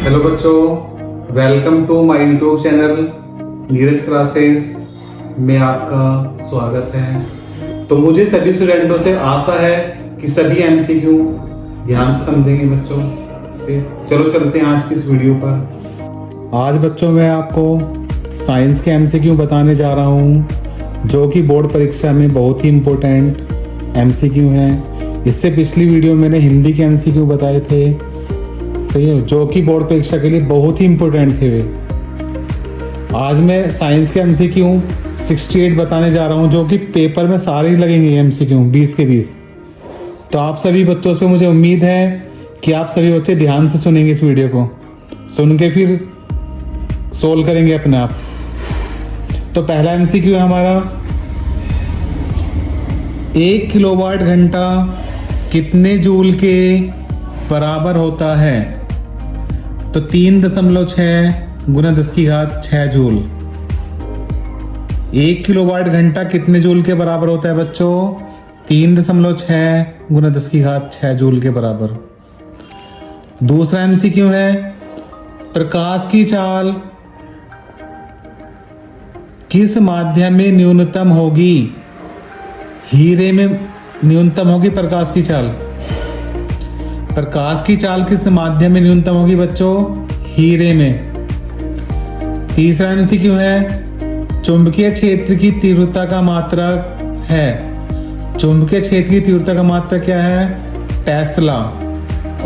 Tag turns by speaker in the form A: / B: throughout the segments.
A: Hello बच्चों, welcome to my YouTube channel Neeraj classes में आपका स्वागत है। तो मुझे सभी स्टूडेंटों से आशा है कि सभी एमसीक्यू ध्यान से समझेंगे बच्चों। चलो चलते हैं आज की इस वीडियो पर। आज बच्चों मैं आपको साइंस के एमसीक्यू बताने जा रहा हूँ जो कि बोर्ड परीक्षा में बहुत ही इम्पोर्टेंट एमसीक्यू हैं। इससे पिछली वीडियो में मैंने हिंदी के एमसीक्यू बताए थे, सही है, जो कि बोर्ड परीक्षा के लिए बहुत ही इंपॉर्टेंट थे वे। आज मैं साइंस के एमसीक्यू 68 बताने जा रहा हूं जो कि पेपर में सारे ही लगेंगे एमसीक्यू 20 के 20। तो आप सभी बच्चों से मुझे उम्मीद है कि आप सभी बच्चे ध्यान से सुनेंगे इस वीडियो को, सुन के फिर सोल्व करेंगे अपने आप। तो पहला एमसीक्यू है हमारा, 1 किलोवाट घंटा कितने जूल के बराबर होता है? तो 3.6 गुना 10 की घात 6 जूल। 1 किलोवाट घंटा कितने जूल के बराबर होता है बच्चों? 3.6 गुना 10 की घात 6 जूल के बराबर। दूसरा एमसीक्यू है, प्रकाश की चाल किस माध्यम में न्यूनतम होगी? हीरे में न्यूनतम होगी प्रकाश की चाल। प्रकाश की चाल किस माध्यम में न्यूनतम होगी बच्चों? हीरे में। तीसरा एमसीक्यू है, चुंबकीय क्षेत्र की तीव्रता का मात्रक है। चुंबकीय क्षेत्र की तीव्रता का मात्रक क्या है? टेस्ला।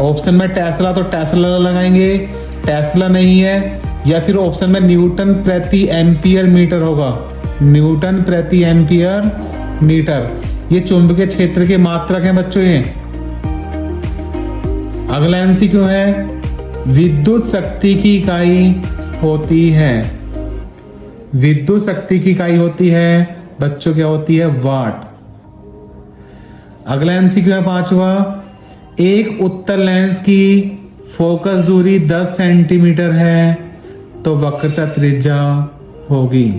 A: ऑप्शन में टेस्ला तो टेस्ला लगाएंगे, टेस्ला नहीं है, या फिर ऑप्शन में न्यूटन प्रति एम्पियर मीटर होगा। न्यूटन प्रति एम्पियर मीटर, ये चुंबकीय क्षेत्र के मात्रक है बच्चों ये। अगला एमसीक्यू है, विद्युत शक्ति की इकाई होती है। विद्युत शक्ति की इकाई होती है बच्चों, क्या होती है? वाट। अगला एमसीक्यू है पांचवा, एक उत्तल लेंस की फोकस दूरी 10 सेंटीमीटर है तो वक्रता त्रिज्या होगी।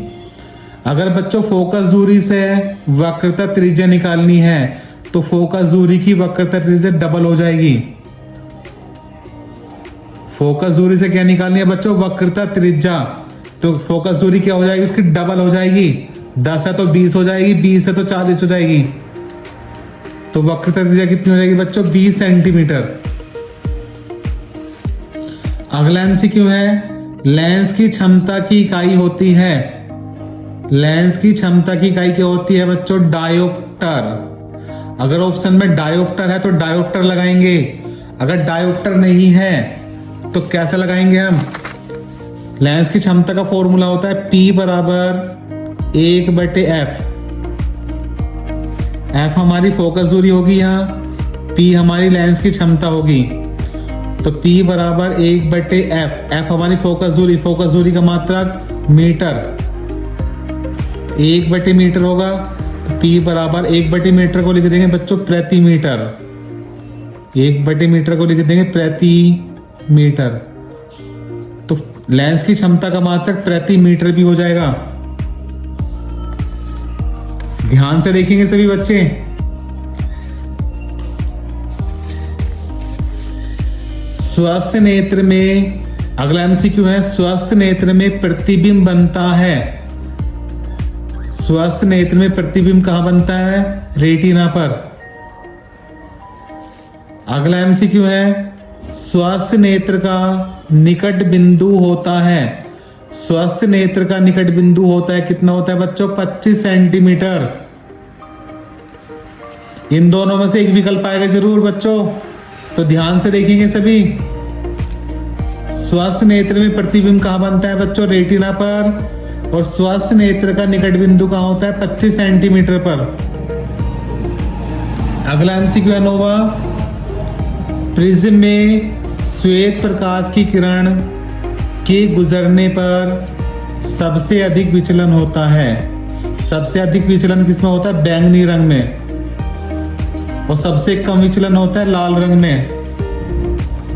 A: अगर बच्चों फोकस दूरी से वक्रता त्रिज्या निकालनी है तो फोकस दूरी की वक्रता त्रिज्या डबल हो जाएगी। फोकस दूरी से क्या निकालनी है बच्चों? वक्रता त्रिज्या। तो फोकस दूरी क्या हो जाएगी? उसकी डबल हो जाएगी। 10 है तो 20 हो जाएगी, 20 है तो 40 हो जाएगी। तो वक्रता त्रिज्या कितनी हो जाएगी बच्चों? 20 सेंटीमीटर। अगला एमसीक्यू है, लेंस की क्षमता की इकाई होती है। लेंस की क्षमता की इकाई क्या होती है बच्चों? डायोप्टर। अगर ऑप्शन में डायोप्टर है तो डायोप्टर लगाएंगे, अगर डायोप्टर नहीं है तो कैसे लगाएंगे हम? लेंस की क्षमता का फॉर्मूला होता है P बराबर 1/f। F हमारी फोकस दूरी होगी यहाँ, P हमारी लेंस की क्षमता होगी। तो P बराबर 1/f। F हमारी फोकस दूरी का मात्रक मीटर, 1/मीटर होगा। तो P बराबर 1/मीटर को लिख देंगे बच्चों प्रति मीटर। 1/मीटर को लिख देंगे प्रति मीटर। तो लेंस की क्षमता का मात्रक प्रति मीटर भी हो जाएगा। ध्यान से देखेंगे सभी बच्चे। स्वस्थ नेत्र में, अगला एमसीक्यू है, स्वस्थ नेत्र में प्रतिबिंब बनता है। स्वस्थ नेत्र में प्रतिबिंब कहां बनता है? रेटिना पर। अगला एमसीक्यू है, स्वस्थ नेत्र का निकट बिंदु होता है। स्वस्थ नेत्र का निकट बिंदु होता है, कितना होता है बच्चों? 25 सेंटीमीटर। इन दोनों में से एक विकल्प आएगा जरूर बच्चों, तो ध्यान से देखेंगे सभी। स्वस्थ नेत्र में प्रतिबिंब कहां बनता है बच्चों? रेटिना पर। और स्वस्थ नेत्र का निकट बिंदु कहां होता है? 25 सेंटीमीटर पर। अगला एमसीक्यू है नोवा, प्रिज्म में श्वेत प्रकाश की किरण के गुजरने पर सबसे अधिक विचलन होता है। सबसे अधिक विचलन किसमें होता है? बैंगनी रंग में। और सबसे कम विचलन होता है लाल रंग में।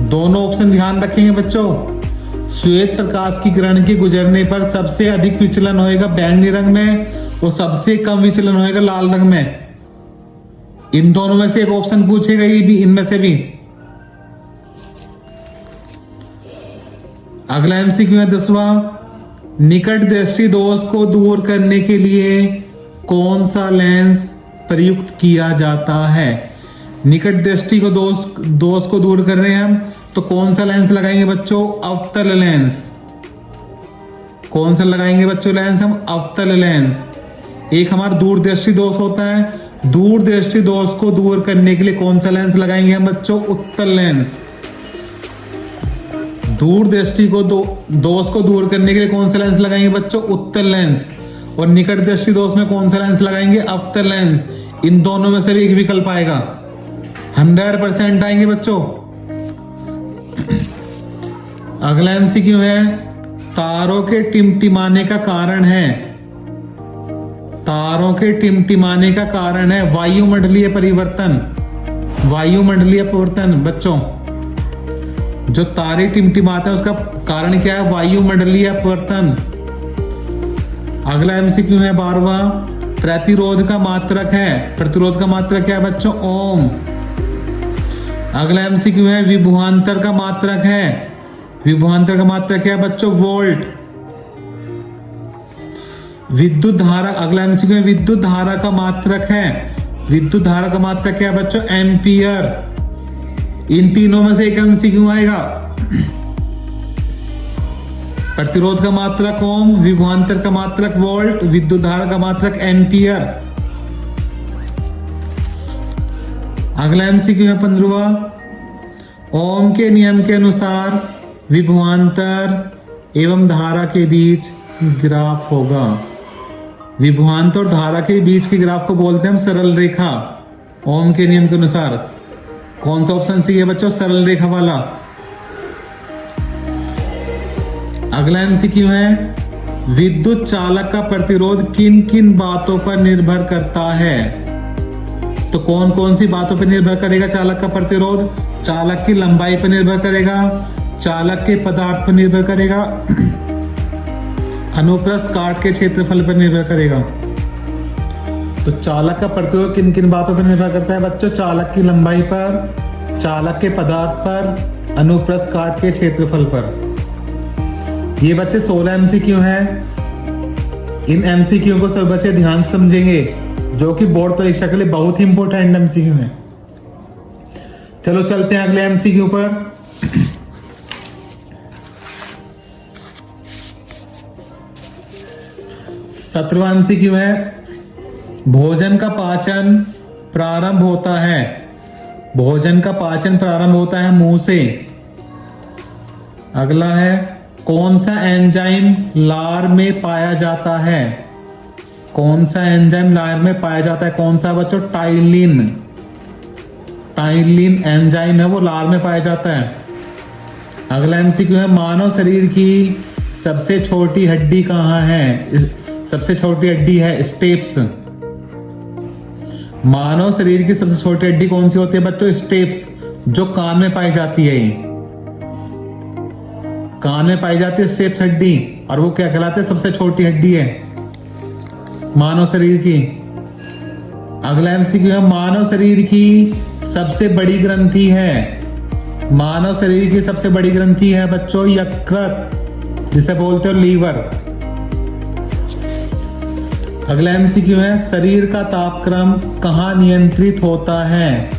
A: दोनों ऑप्शन ध्यान रखेंगे बच्चों। श्वेत प्रकाश की किरण के गुजरने पर सबसे अधिक विचलन होएगा बैंगनी रंग में और सबसे कम विचलन होएगा लाल रंग में। इन दोनों में से एक ऑप्शन पूछेगा, ये भी इनमें से भी। अगला एमसीक्यू है 10वां, निकट दृष्टि दोष को दूर करने के लिए कौन सा लेंस प्रयुक्त किया जाता है। निकट दृष्टि को दोष को दूर कर रहे हैं हम, तो कौन सा लेंस लगाएंगे बच्चों, अवतल लेंस। कौन सा लगाएंगे बच्चों लेंस हम, अवतल लेंस। एक हमारा दूरदृष्टि दोष होता है, दूरदृष्टि दोष को दूर करने के लिए कौन सा लेंस लगाएंगे हम बच्चों, उत्तल लेंस। दूरदृष्टि को दोष को दूर करने के लिए कौन सा लेंस लगाएंगे बच्चों, उत्तल लेंस। और निकट दृष्टि दोष में कौन सा लेंस लगाएंगे, अवतल लेंस। इन दोनों में से भी एक विकल्प आएगा, 100% आएंगे बच्चों। अगला एमसीक्यू है, तारों के टिमटिमाने का कारण है, तारों के टिमटिमाने का कारण है वायुमंडलीय परिवर्तन। वायुमंडलीय परिवर्तन बच्चों, जो तारे टिमटिमाते हैं उसका कारण क्या है, वायुमंडलीय परिवर्तन। अगला एमसीक्यू है 12वां, प्रतिरोध का मात्रक है। प्रतिरोध का मात्रक क्या है बच्चों, ओम। अगला एमसीक्यू है, विभवांतर का मात्रक है। विभवांतर का मात्रक क्या है बच्चों, वोल्ट। विद्युत धारा, अगला एमसीक्यू है, विद्युत धारा का मात्रक है। विद्युत धारा का मात्रक क्या है बच्चों, एम्पियर। इन तीनों में से एक एमसीक्यू आएगा। प्रतिरोध का मात्रक ओम, विभवांतर का मात्रक वोल्ट, विद्युत धारा का मात्रक एम्पियर। अगला एमसीक्यू है 15वां, ओम के नियम के अनुसार विभवांतर एवं धारा के बीच ग्राफ होगा। विभवांतर और धारा के बीच के ग्राफ को बोलते हैं हम सरल रेखा। ओम के नियम के अनुसार कौन सा ऑप्शन सही है बच्चों, सरल रेखा वाला। अगला एमसीक्यू है, विद्युत चालक का प्रतिरोध किन किन बातों पर निर्भर करता है। तो कौन कौन सी बातों पर निर्भर करेगा चालक का प्रतिरोध, चालक की लंबाई पर निर्भर करेगा, चालक के पदार्थ पर निर्भर करेगा, अनुप्रस्थ काट के क्षेत्रफल पर निर्भर करेगा। तो चालक का प्रतिरोध किन किन बातों पर निर्भर करता है बच्चों, चालक की लंबाई पर, चालक के पदार्थ पर, अनुप्रस्थ काट के क्षेत्रफल पर। ये बच्चे 16 एमसीक्यू हैं। इन एमसीक्यू को सब बच्चे ध्यान से समझेंगे, जो कि बोर्ड परीक्षा के लिए बहुत ही इंपॉर्टेंट एमसीक्यू है। चलो चलते हैं अगले एमसीक्यू पर। 17वां एमसीक्यू है, भोजन का पाचन प्रारंभ होता है। भोजन का पाचन प्रारंभ होता है मुंह से। अगला है, कौन सा एंजाइम लार में पाया जाता है। कौन सा एंजाइम लार में पाया जाता है, कौन सा बच्चों, टाइलिन। टाइलिन एंजाइम है वो लार में पाया जाता है। अगला एमसीक्यू है, मानव शरीर की सबसे छोटी हड्डी कहाँ है। सबसे छोटी हड्डी है स्टेप्स। मानव शरीर की सबसे छोटी हड्डी कौन सी होती है बच्चों, स्टेप्स, जो कान में पाई जाती है। कान में पाई जाती है स्टेप्स हड्डी, और वो क्या कहलाते हैं, सबसे छोटी हड्डी है मानव शरीर की। अगला एमसीक्यू है, मानव शरीर की सबसे बड़ी ग्रंथि है। मानव शरीर की सबसे बड़ी ग्रंथि है बच्चों यकृत, जिसे बोलते हो लीवर। अगला एमसीक्यू है, शरीर का तापक्रम कहाँ नियंत्रित होता है।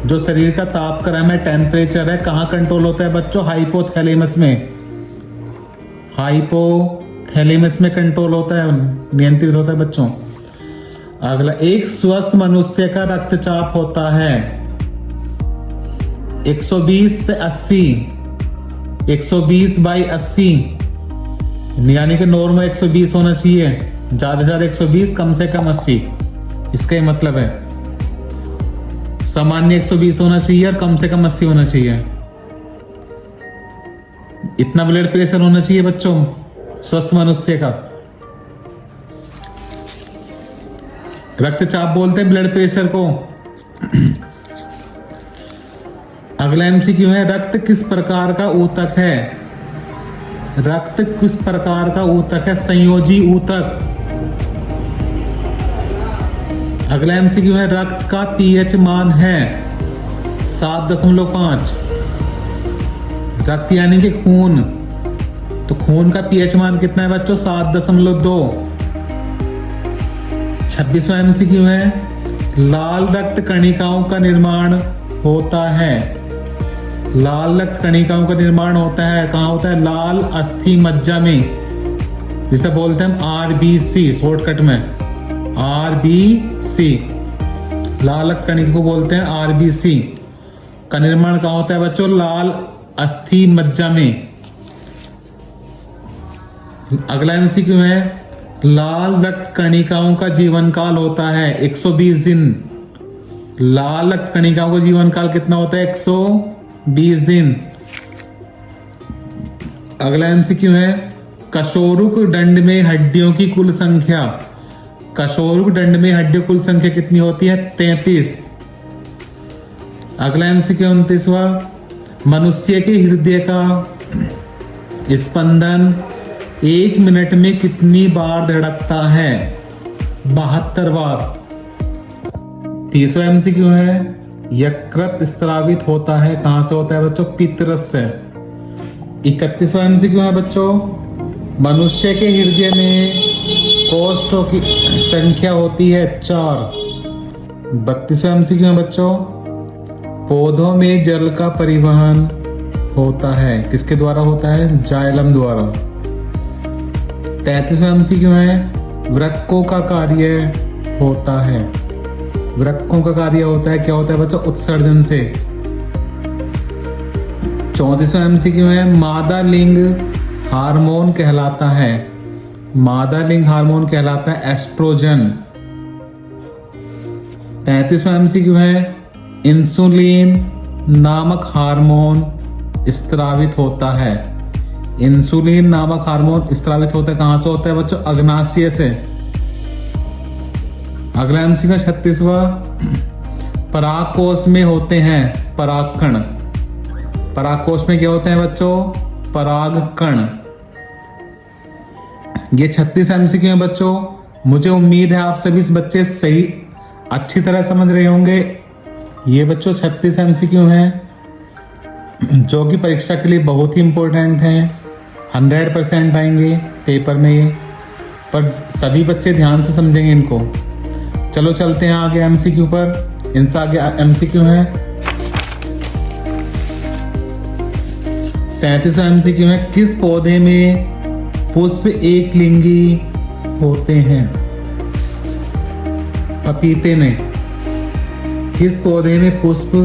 A: जो शरीर का तापक्रम है, टेम्परेचर है, कहाँ कंट्रोल होता है बच्चों, हाइपोथैलेमस में। हाइपोथैलेमस में कंट्रोल होता है, नियंत्रित होता है बच्चों। अगला, एक स्वस्थ मनुष्य का रक्तचाप होता है 120 से 80, 120/80, यानी कि नॉर्मल 120 होना चाहिए, ज्यादा से ज्यादा 120, कम से कम 80। इसका ही मतलब है सामान्य 120 होना चाहिए और कम से कम 80 होना चाहिए। इतना ब्लड प्रेशर होना चाहिए बच्चों स्वस्थ मनुष्य का। रक्तचाप बोलते हैं ब्लड प्रेशर को। अगला एमसीक्यू है, रक्त किस प्रकार का ऊतक है। रक्त किस प्रकार का ऊतक है, संयोजी ऊतक। अगला एमसीक्यू है, रक्त का पीएच मान है 7.5। रक्त यानी कि खून, तो खून का पीएच मान कितना है बच्चों? 7.2। 26वां एमसीक्यू है, लाल रक्त कणिकाओं का निर्माण होता है। लाल रक्त कणिकाओं का निर्माण होता है कहाँ होता है? लाल अस्थि मज्जा में, जिसे बोलते हैं हम आरबीसी शॉर्टकट में, आरबीसी। लाल रक्त कणिका को बोलते हैं आरबीसी का निर्माण कहाँ होता है बच्चों? लाल अस्थि मज्जा में। अगला एमसीक्यू है, लाल रक्त कणिकाओं का जीवन काल होता है 120 दिन। लाल रक्त कणिकाओं का जीवन काल कितना होता है? 120 दिन। अगला एमसीक्यू है, कशोरुक दंड में हड्डियों की कुल संख्या। कशोरुक दंड में हड्डियों की कुल संख्या कितनी होती है? 33। अगला एमसीक्यू 29वां, मनुष्य के हृदय का स्पंदन 1 मिनट में कितनी बार धड़कता है? 72 बार। 30वां एमसीक्यू है, यकृत स्त्रावित होता है कहां से होता है बच्चों? पित्तरस से। 31वां एमसीक्यू है बच्चों, मनुष्य के हृदय में कोष्ठों की संख्या होती है 4। 32वां एमसीक्यू है बच्चों, पौधों में जल का परिवहन होता है किसके द्वारा होता है? जाइलम द्वारा। 33वां एमसीक्यू है, वृक्कों का कार्य होता है। वृक्कों का कार्य होता है क्या होता है बच्चों? उत्सर्जन से। 34वां एमसीक्यू है, मादा लिंग हार्मोन कहलाता है। मादा लिंग हार्मोन कहलाता है एस्ट्रोजन। 35वां एमसीक्यू है, इंसुलिन नामक हार्मोन स्त्रावित होता है। इंसुलिन नामक हार्मोन स्त्रावित होता है कहां से होता है बच्चों? अग्नाशय से। अगला एमसीक्यू 36वां, परागकोश में होते हैं परागकण। परागकोश में क्या होते हैं बच्चों? परागकण। ये 36 एमसीक्यू हैं बच्चों। मुझे उम्मीद है आप सभी बच्चे सही अच्छी तरह समझ रहे होंगे। ये बच्चों 36 एमसीक्यू हैं जो कि परीक्षा के लिए बहुत ही इंपॉर्टेंट हैं। 100% आएंगे पेपर में ये, पर सभी बच्चे ध्यान से समझेंगे इनको। चलो चलते हैं आगे एमसीक्यू पर। इनसे आगे एमसीक्यू है 37वां एमसीक्यू है, किस पौधे में पुष्प एक लिंगी होते हैं? पपीते में। किस पौधे में पुष्प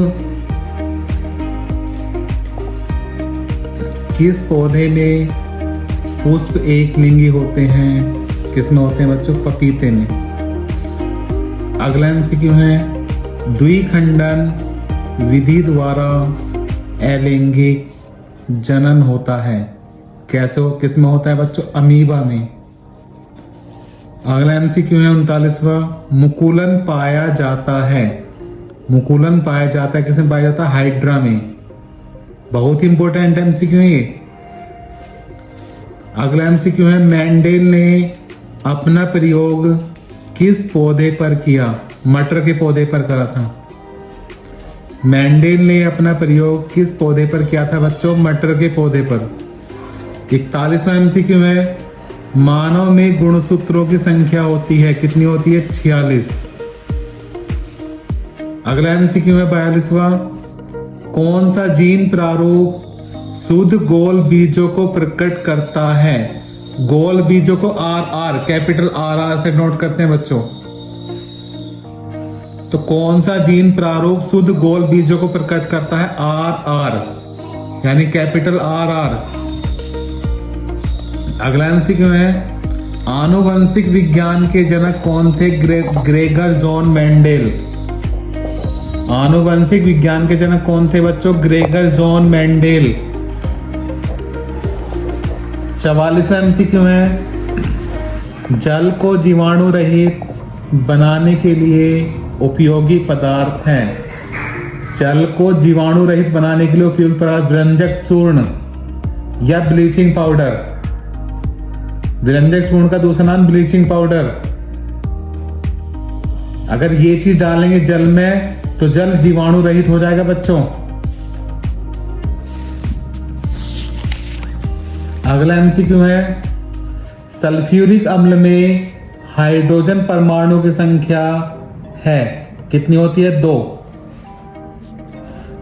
A: एक लिंगी होते हैं? किस में होते हैं बच्चों? पपीते में। अगला एमसीक्यू है, द्विखंडन विधि द्वारा अलैंगिक जनन होता है। कैसे हो? किस में होता है बच्चों? अमीबा में। अगला एमसीक्यू है 39वां, मुकुलन पाया जाता है। मुकुलन पाया जाता है किस में पाया जाता है? हाइड्रा में। बहुत ही इंपॉर्टेंट एमसीक्यू है ये। अगला एमसीक्यू है, मेंडेल ने अपना प्रयोग किस पौधे पर किया? मटर के पौधे पर करा था। मेंडेल ने अपना प्रयोग किस पौधे पर किया था बच्चों? मटर के पौधे पर। 41वां एमसीक्यू है, मानव में गुणसूत्रों की संख्या होती है कितनी होती है? 46। अगला एमसीक्यू है 42वां, कौन सा जीन प्रारूप शुद्ध गोल बीजों को प्रकट करता है? गोल बीजों को RR कैपिटल RR से नोट करते हैं बच्चों। तो कौन सा जीन प्रारूप शुद्ध गोल बीजों को प्रकट करता है? RR यानी कैपिटल RR। अगला एमसीक्यू है, आनुवंशिक विज्ञान के जनक कौन थे? Gregor John Mendel. आनुवंशिक विज्ञान के जनक कौन थे बच्चों? Gregor John Mendel. 44वां एमसीक्यू है, जल को जीवाणु रहित बनाने के लिए उपयोगी पदार्थ है। जल को जीवाणु रहित बनाने के लिए उपयोगी पदार्थ व्यंजक चूर्ण या ब्लीचिंग पाउडर। व्यंजक चूर्ण का दूसरा नाम ब्लीचिंग पाउडर। अगर ये चीज डालेंगे जल में तो जल जीवाणु रहित हो जाएगा बच्चों। अगला एमसीक्यू है, सल्फ्यूरिक अम्ल में हाइड्रोजन परमाणु की संख्या है, कितनी होती है? 2।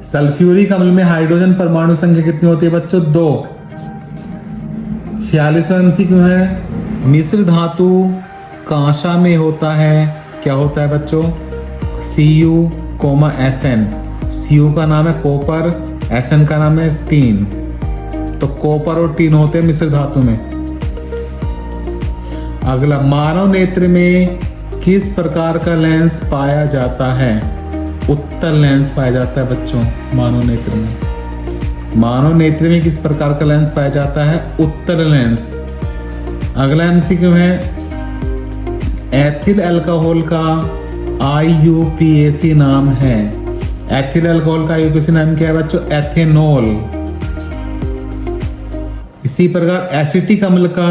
A: सल्फ्यूरिक अम्ल में हाइड्रोजन परमाणु संख्या कितनी होती है बच्चों? 2। 46वां एमसीक्यू है, मिश्र धातु कांसा में होता है, क्या होता है बच्चों? Cu, Sn। Cu का नाम है कॉपर, Sn का नाम है टीन। तो कॉपर और टीन होते हैं मिश्र धातु में। अगला, मानव नेत्र में किस प्रकार का लेंस पाया जाता है? उत्तल लेंस पाया जाता है बच्चों मानव नेत्र में। मानव नेत्र में किस प्रकार का लेंस पाया जाता है? उत्तल लेंस। अगला एमसीक्यू है, एथिल अल्कोहल का IUPAC नाम है। एथिल अल्कोहल का IUPAC नाम क्या है बच्चों? एथेनॉल। इसी प्रकार एसिटिक अम्ल का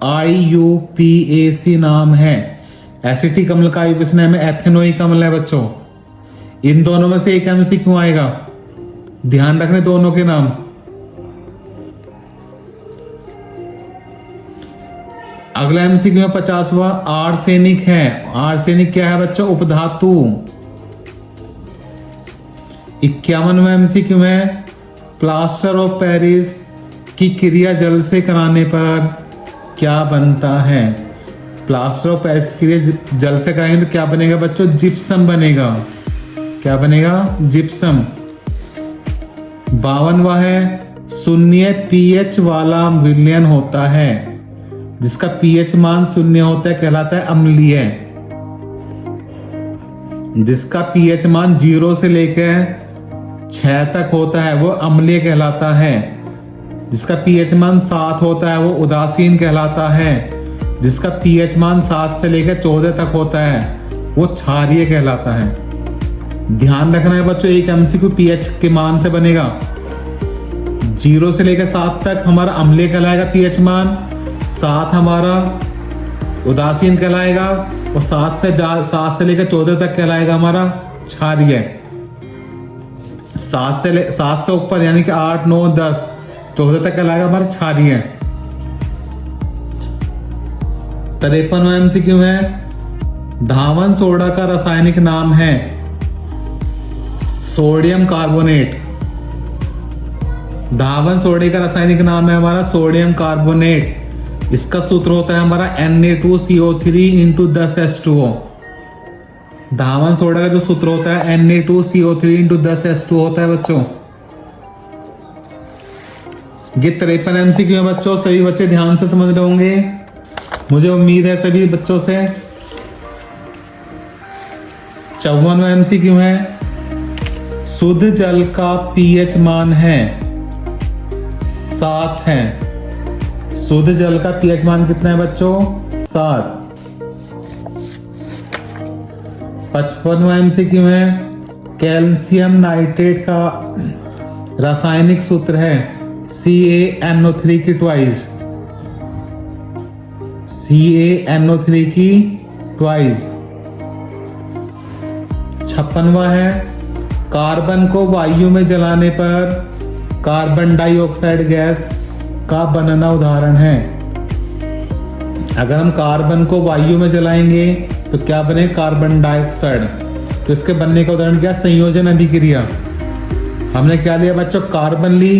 A: IUPAC नाम है। एसिटिक अम्ल का IUPAC नाम है एथेनोइक अम्ल है बच्चों। इन दोनों में से एक एमसीक्यू आएगा, ध्यान रखने दोनों के नाम। अगला एमसीक्यू है 50वां, आर्सेनिक है। आर्सेनिक क्या है बच्चों? उपधातु। 51वां एमसीक्यू है, प्लास्टर ऑफ पेरिस की क्रिया जल से कराने पर क्या बनता है? प्लास्टर ऑफ पेरिस की क्रिया जल से कराएंगे तो क्या बनेगा बच्चों? जिप्सम बनेगा। क्या बनेगा? जिप्सम। 52वां है, शून्य pH वाला विलयन होता है। जिसका pH मान शून्य होता है कहलाता है अम्लीय। जिसका pH मान 0 से लेकर 6 तक होता है वो अम्लीय कहलाता है। जिसका pH मान 7 होता है वो उदासीन कहलाता है। जिसका pH मान 7 से लेकर 14 तक होता है वो क्षारीय कहलाता है। ध्यान रखना है बच्चों, एक एमसीक्यू pH के मान से बनेगा। 0 से लेकर 7 तक हमारा अम्लीय कहलाएगा pH मान, 7 हमारा उदासीन कहलाएगा और 7 से लेकर 14 तक कहलाएगा हमारा क्षारीय। 7 से ऊपर यानी कि 8, 9, 10, 14 तक कहलाएगा हमारा क्षारीय। 53वां एमसीक्यू है, धावन सोडा का रासायनिक नाम है सोडियम कार्बोनेट। धावन सोडे का रासायनिक नाम है हमारा सोडियम कार्बोनेट। इसका सूत्र होता है हमारा Na2CO3 × 10H2O। धावन सोडा का जो सूत्र होता है Na2CO3 × 10H2O होता है बच्चों। ये 53 एमसीक्यू है बच्चों, सभी बच्चे ध्यान से समझ रहे होंगे, मुझे उम्मीद है सभी बच्चों से। 54वां एमसीक्यू है, शुद्ध जल का pH मान है 7 है। शुद्ध जल का pH मान कितना है बच्चों? 7। 55वां एमसीक्यू है, कैल्शियम नाइट्रेट का रासायनिक सूत्र है CaNO3 की ट्वाइस। CaNO3 की ट्वाइस। 56वां है, कार्बन को वायु में जलाने पर कार्बन डाइऑक्साइड गैस का बनना उदाहरण है। अगर हम कार्बन को वायु में जलाएंगे तो क्या बने? Carbon dioxide. तो इसके बनने का उदाहरण क्या? संयोजन अभिक्रिया। हमने क्या लिया बच्चों? कार्बन ली,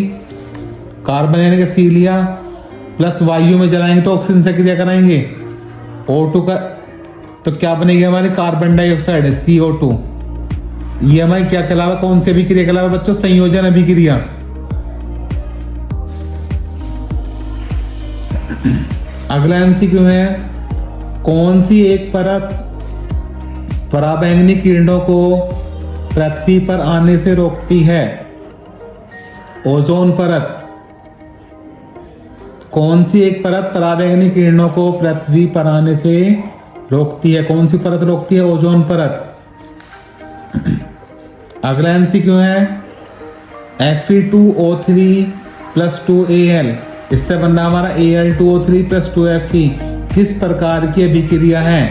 A: कार्बन यानी कि C लिया, प्लस वायु में जलाएंगे तो ऑक्सीजन से क्रिया कराएंगे O2 का, तो क्या बनेगी हमारी? Carbon dioxide CO2। ये हमारी क्या कहलावा? कौन सी अभिक्रिया कहलावा बच्चों? संयोजन अभिक्रिया। अगला एमसीक्यू है, कौन सी एक परत पराबैंगनी किरणों को पृथ्वी पर आने से रोकती है? ओजोन परत। कौन सी एक परत पराबैंगनी किरणों को पृथ्वी पर आने से रोकती है? कौन सी परत रोकती है? ओजोन परत। अगला एमसीक्यू है, Fe2O3 + 2Al, इससे बन रहा हमारा Al2O3 + 2Fe, किस प्रकार की अभिक्रिया है?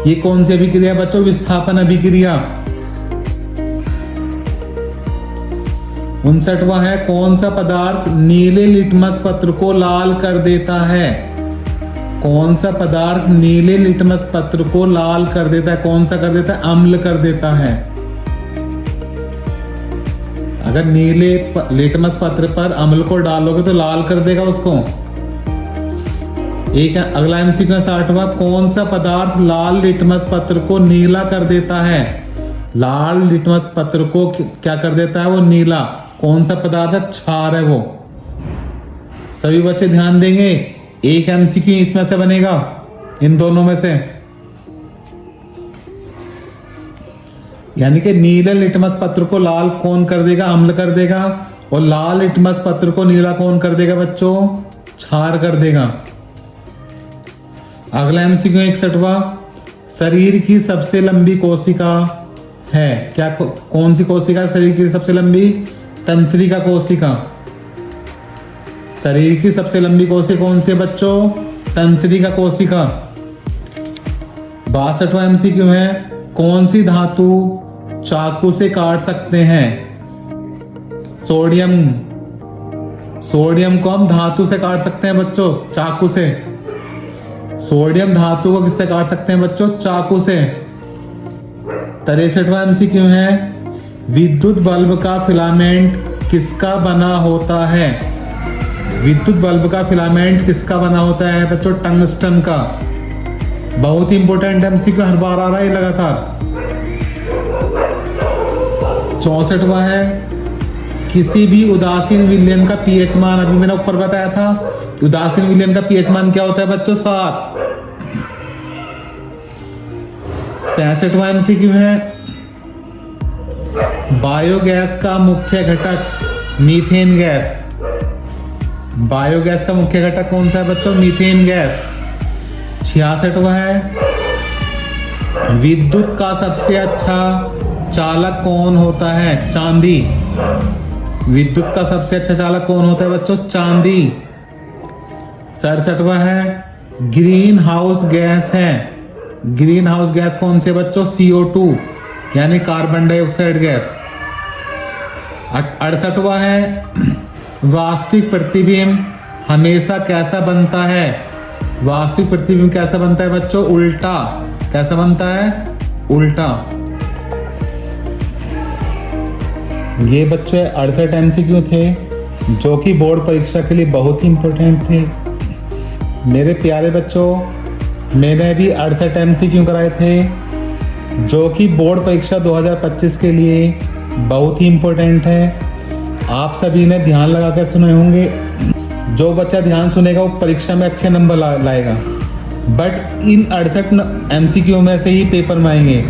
A: ये कौन सी अभिक्रिया है बच्चों? विस्थापन अभिक्रिया। 59वां है, कौन सा पदार्थ नीले लिटमस पत्र को लाल कर देता है? कौन सा पदार्थ नीले लिटमस पत्र को लाल कर देता है? कौन सा कर देता है? अम्ल कर देता है। अगर नीले लिटमस पत्र पर अम्ल को डालोगे तो लाल कर देगा उसको। एक अगला एमसीक्यू है 60वां, कौन सा पदार्थ लाल लिटमस पत्र को नीला कर देता है? लाल लिटमस पत्र को क्या कर देता है? वो नीला। कौन सा पदार्थ है? क्षार है वो। सभी बच्चे ध्यान देंगे, एक एमसीक्यू इसमें से बनेगा, इन दोनों में से। यानी कि नीले लिटमस पत्र को लाल कौन कर देगा? अम्ल कर देगा। और लाल लिटमस पत्र को नीला कौन कर देगा बच्चों? क्षार कर देगा। अगला एमसीक्यू 61वां, शरीर की सबसे लंबी कोशिका है क्या? कौन सी कोशिका है शरीर की सबसे लंबी? तंत्रिका कोशिका। शरीर की सबसे लंबी कोशिका कौन सी है बच्चों? तंत्रिका कोशिका। 62वां एमसीक्यू है, कौन सी धातु चाकू से काट सकते हैं? सोडियम। सोडियम को हम धातु से काट सकते हैं बच्चों, चाकू से। सोडियम धातु को किससे काट सकते हैं बच्चों? चाकू से। 63वां एमसीक्यू है, विद्युत बल्ब का फिलामेंट किसका बना होता है? विद्युत बल्ब का फिलामेंट किसका बना होता है बच्चों? टंगस्टन का। बहुत इंपॉर्टेंट एमसीक्यू, हर बार आ रहा है लगातार। 64वां है, किसी भी उदासीन विलयन का पीएच मान, अभी मैंने ऊपर बताया था, उदासीन विलयन का पीएच मान क्या होता है बच्चों? 7। 65वां एमसीक्यू है, बायोगैस का मुख्य घटक मीथेन गैस। बायोगैस का मुख्य घटक कौन सा है बच्चों? Methane gas. 66वां है, विद्युत का सबसे अच्छा चालक कौन होता है? चांदी। विद्युत का सबसे अच्छा चालक कौन होता है बच्चों? चांदी। 67वां है, ग्रीन हाउस गैस है। ग्रीन हाउस गैस कौन सी है बच्चों? CO2 यानी कार्बन डाइऑक्साइड गैस। 68वां है, वास्तविक प्रतिबिंब हमेशा कैसा बनता है? वास्तविक प्रतिबिंब कैसा बनता है बच्चों? उल्टा। कैसा बनता है? उल्टा। ये बच्चों 68 एमसीक्यू थे जो कि बोर्ड परीक्षा के लिए बहुत ही इंपॉर्टेंट थे। मेरे प्यारे बच्चों, मैंने भी 68 एमसीक्यू कराए थे जो कि बोर्ड परीक्षा 2025 के लिए बहुत ही इंपॉर्टेंट है। आप सभी ने ध्यान लगा कर सुने होंगे। जो बच्चा ध्यान सुनेगा वो परीक्षा में अच्छे नंबर लाएगा। बट इन 68 एमसीक्यू में से ही पेपर में आएंगे,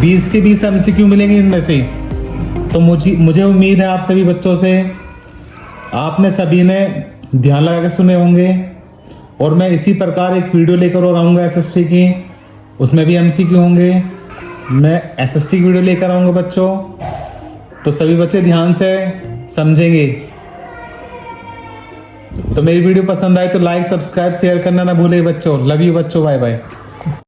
A: 20 के 20 एमसीक्यू मिलेंगे इनमें से। तो मुझे उम्मीद है आप सभी बच्चों से, आपने सभी ने ध्यान लगा के सुने होंगे। और मैं इसी प्रकार एक वीडियो लेकर और आऊँगा एसएसटी की, उसमें भी एमसीक्यू होंगे। मैं एसएसटी की वीडियो लेकर आऊँगा बच्चों, तो सभी बच्चे ध्यान से समझेंगे। तो मेरी वीडियो पसंद आए तो लाइक, सब्सक्राइब, शेयर करना ना भूले बच्चों। लव यू बच्चों, बाय बाय।